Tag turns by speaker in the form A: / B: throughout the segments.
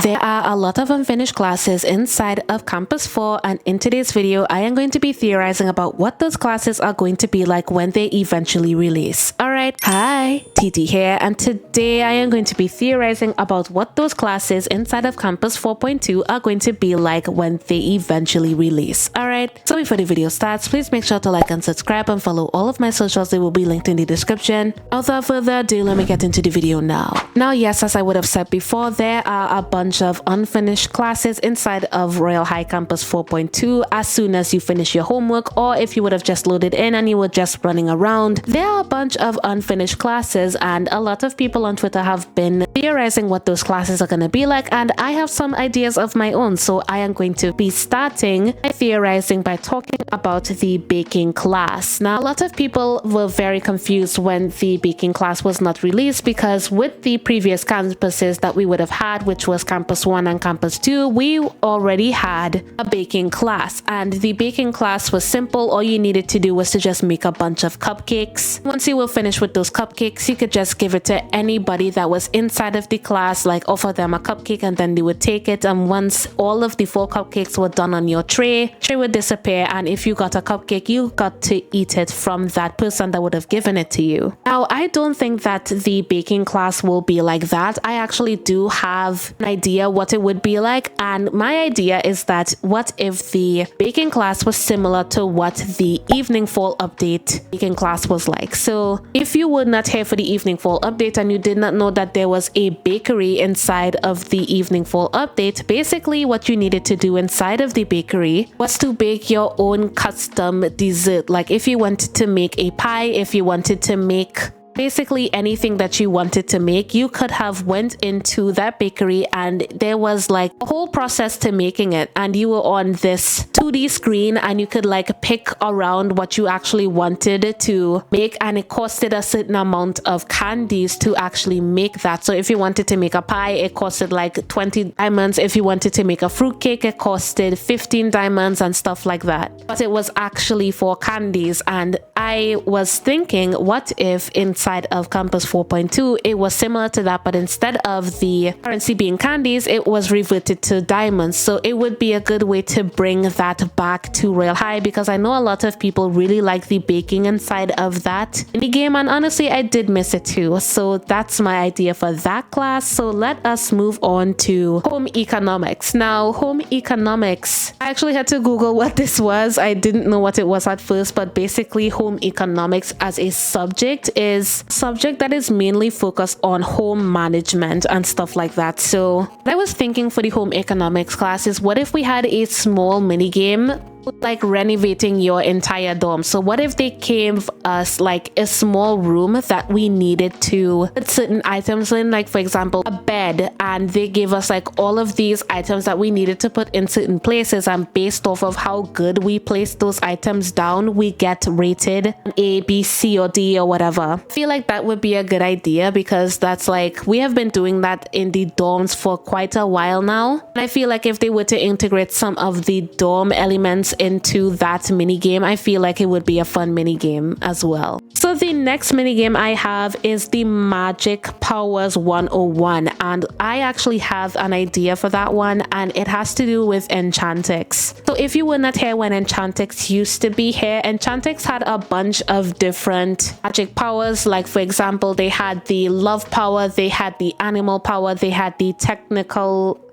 A: There are a lot of unfinished classes inside of Campus 4, and in today's video I am going to be theorizing about what those classes are going to be like when they eventually release. Alright, hi, TT here, and today I am going to be theorizing about what those classes inside of Campus 4.2 are going to be like when they eventually release. Alright, so before the video starts, please make sure to like and subscribe and follow all of my socials. They will be linked in the description. Without further ado, let me get into the video now. Now yes, as I would have said before, there are a bunch of unfinished classes inside of Royale High Campus 4.2 as soon as you finish your homework, or if you would have just loaded in and you were just running around. There are a bunch of unfinished classes, and a lot of people on Twitter have been theorizing what those classes are going to be like, and I have some ideas of my own. So I am going to be starting by theorizing by talking about the baking class. Now a lot of people were very confused when the baking class was not released, because with the previous campuses that we would have had, which was Campus 1 and Campus 2, we already had a baking class, and the baking class was simple. All you needed to do was to just make a bunch of cupcakes. Once you were finished with those cupcakes, you could just give it to anybody that was inside of the class, like offer them a cupcake, and then they would take it. And once all of the 4 cupcakes were done on your tray would disappear, and if you got a cupcake, you got to eat it from that person that would have given it to you. Now I don't think that the baking class will be like that. I actually do have an idea what it would be like, and my idea is that what if the baking class was similar to what the evening fall update baking class was like. So if you were not here for the evening fall update and you did not know that there was a bakery inside of the evening fall update, basically what you needed to do inside of the bakery was to bake your own custom dessert. Like if you wanted to make a pie, if you wanted to make basically anything that you wanted to make, you could have went into that bakery and there was like a whole process to making it, and you were on this 2D screen and you could like pick around what you actually wanted to make, and it costed a certain amount of candies to actually make that. So if you wanted to make a pie, it costed like 20 diamonds. If you wanted to make a fruit cake, it costed 15 diamonds and stuff like that. But it was actually for candies, and I was thinking, what if inside of Campus 4.2 it was similar to that, but instead of the currency being candies, it was reverted to diamonds. So it would be a good way to bring that back to Royale High, because I know a lot of people really like the baking inside of that in the game, and honestly I did miss it too. So that's my idea for that class. So let us move on to home economics. Now home economics, I actually had to Google what this was. I didn't know what it was at first, but basically home economics as a subject is subject that is mainly focused on home management and stuff like that. So what I was thinking for the home economics class is, what if we had a small mini game like renovating your entire dorm? So what if they gave us like a small room that we needed to put certain items in, like for example a bed, and they gave us like all of these items that we needed to put in certain places, and based off of how good we place those items down, we get rated A, B, C, or D, or whatever. I feel like that would be a good idea, because that's like, we have been doing that in the dorms for quite a while now, and I feel like if they were to integrate some of the dorm elements into that mini game, I feel like it would be a fun mini game as well. So the next mini game I have is the Magic Powers 101, and I actually have an idea for that one, and it has to do with Enchantix. So if you were not here when Enchantix used to be here, Enchantix had a bunch of different magic powers. Like for example, they had the love power, they had the animal power, they had the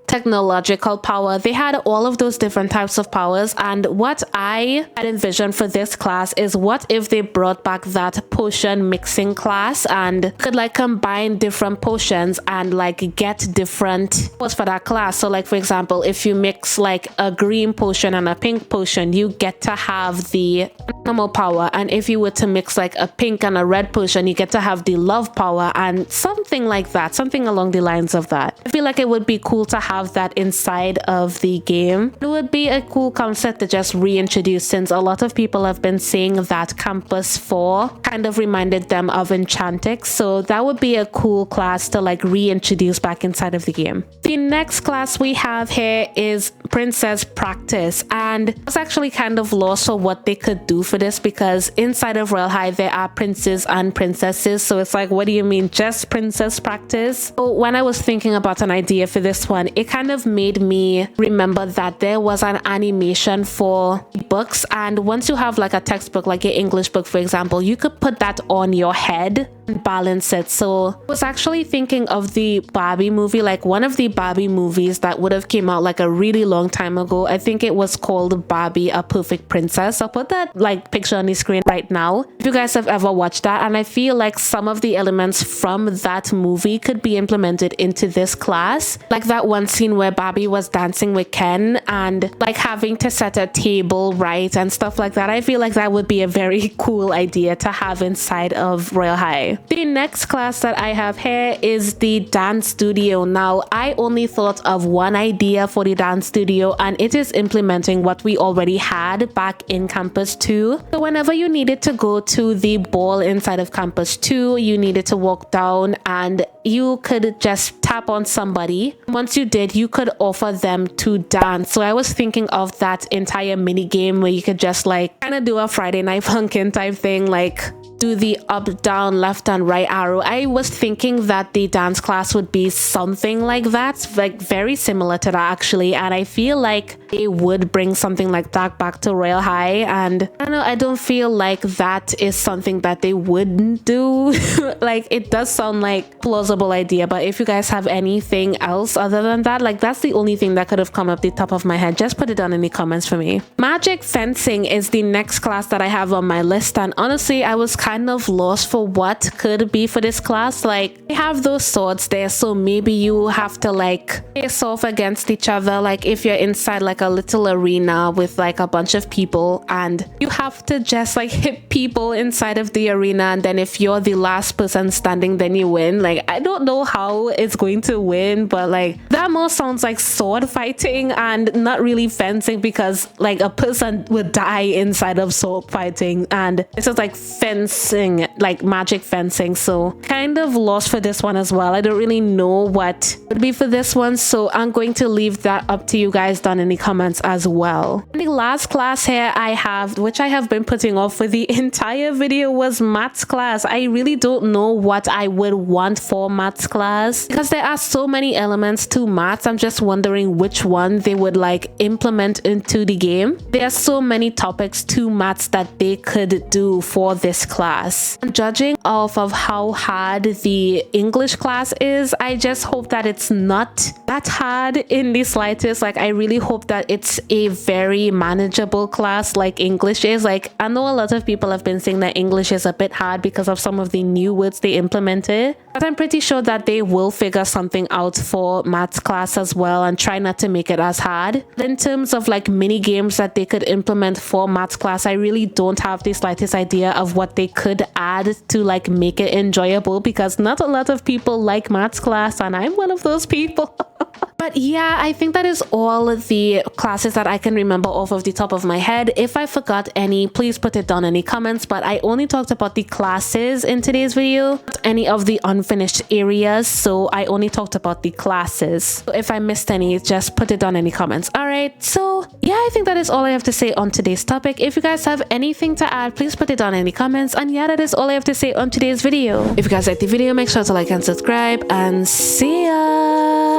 A: technological power. They had all of those different types of powers, and what I had envisioned for this class is, what if they brought back that potion mixing class and could like combine different potions and like get different powers for that class. So like for example, if you mix like a green potion and a pink potion, you get to have the animal power, and if you were to mix like a pink and a red potion, you get to have the love power, and something like that, something along the lines of that. I feel like it would be cool to have that inside of the game. It would be a cool concept to just reintroduce, since a lot of people have been saying that Campus 4 kind of reminded them of Enchantix. So that would be a cool class to like reintroduce back inside of the game. The next class we have here is princess practice, and I was actually kind of lost for what they could do for this, because inside of Royale High there are princes and princesses, so it's like, what do you mean just princess practice? So when I was thinking about an idea for this one, it kind of made me remember that there was an animation for books, and once you have like a textbook, like your English book for example, you could put that on your head and balance it. So I was actually thinking of the Barbie movie, like one of the Barbie movies that would have came out like a really long time ago. I think it was called Barbie A Perfect Princess. I'll put that like picture on the screen right now if you guys have ever watched that, and I feel like some of the elements from that movie could be implemented into this class, like that one scene where Barbie was dancing with Ken and like having to set a table right and stuff like that. I feel like that would be a very cool idea to have inside of Royale High. The next class that I have here is the dance studio. Now, I only thought of one idea for the dance studio, and it is implementing what we already had back in Campus 2. So whenever you needed to go to the ball inside of Campus 2, you needed to walk down and you could just tap on somebody. Once you did, you could offer them to dance. So I was thinking of that entire mini game where you could just like kind of do a Friday Night Funkin' type thing, like do the up, down, left and right arrow. I was thinking that the dance class would be something like that, like very similar to that actually, and I feel like it would bring something like that back to Royale High, and I don't know, I don't feel like that is something that they wouldn't do. Like it does sound like plausible idea, but if you guys have anything else other than that, like that's the only thing that could have come up the top of my head, just put it down in the comments for me. Magic fencing is the next class that I have on my list, and honestly I was kind of lost for what could be for this class. Like they have those swords there, so maybe you have to like face off against each other, like if you're inside like a little arena with like a bunch of people, and you have to just like hit people inside of the arena, and then if you're the last person standing then you win. Like I don't know how it's going to win, but like that more sounds like sword fighting and not really fencing, because like a person would die inside of sword fighting, and it's just like fencing, like magic fencing. So kind of lost for this one as well. I don't really know what would be for this one, so I'm going to leave that up to you guys down in the comments as well. And the last class here I have, which I have been putting off for the entire video, was maths class. I really don't know what I would want for maths class, because there are so many elements to maths. I'm just wondering which one they would like implement into the game. There are so many topics to maths that they could do for this class. And judging off of how hard the English class is, I just hope that it's not that hard in the slightest. Like I really hope that it's a very manageable class like English is. Like I know a lot of people have been saying that English is a bit hard because of some of the new words they implemented, but I'm pretty sure that they will figure something out for maths class as well and try not to make it as hard. In terms of like mini games that they could implement for maths class, I really don't have the slightest idea of what they could add to like make it enjoyable, because not a lot of people like maths class and I'm one of those people. But yeah, I think that is all the classes that I can remember off of the top of my head. If I forgot any, please put it down in the comments, but I only talked about the classes in today's video, not any of the unfinished areas, so I only talked about the classes. So if I missed any, just put it down in the comments. Alright, so yeah, I think that is all I have to say on today's topic. If you guys have anything to add, please put it down in the comments, and yeah, that is all I have to say on today's video. If you guys like the video, make sure to like and subscribe, and see ya!